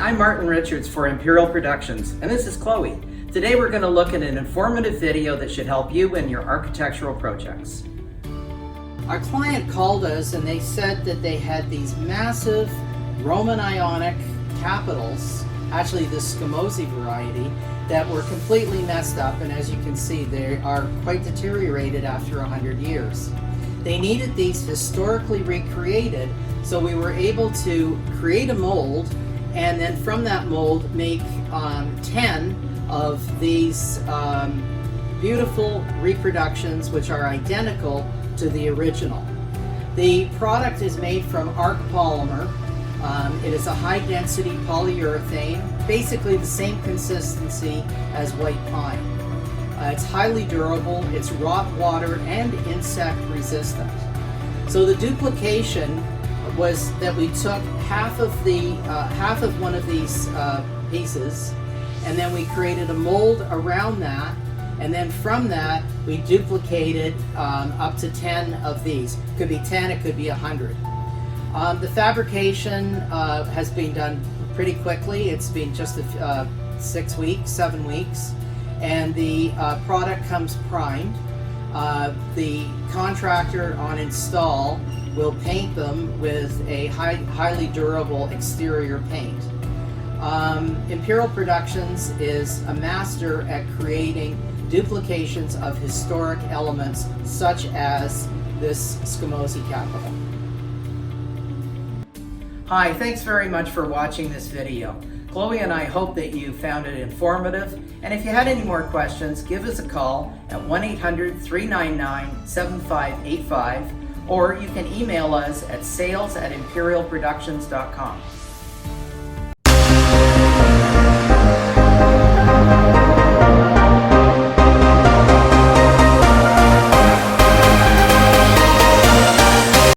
I'm Martin Richards for Imperial Productions, and this is Chloe. Today we're going to look at an informative video that should help you in your architectural projects. Our client called us and they said that they had these massive Roman Ionic capitals, actually the Scamozzi variety, that were completely messed up, and as you can see they are quite deteriorated after 100 years. They needed these historically recreated, so we were able to create a mold and then from that mold make 10 of these beautiful reproductions which are identical to the original. The product is made from arc polymer. It is a high density polyurethane, basically the same consistency as white pine. It's highly durable, it's rot, water, and insect resistant. So the duplication was that we took half of one of these pieces, and then we created a mold around that, and then from that we duplicated up to 10 of these. It could be 10, it could be 100. The fabrication has been done pretty quickly. It's been just 6 weeks, 7 weeks, and the product comes primed. The contractor on install will paint them with a highly durable exterior paint. Imperial Productions is a master at creating duplications of historic elements such as this Scamozzi capital. Hi, thanks very much for watching this video. Chloe and I hope that you found it informative, and if you had any more questions, give us a call at 1-800-399-7585, or you can email us at sales@imperialproductions.com.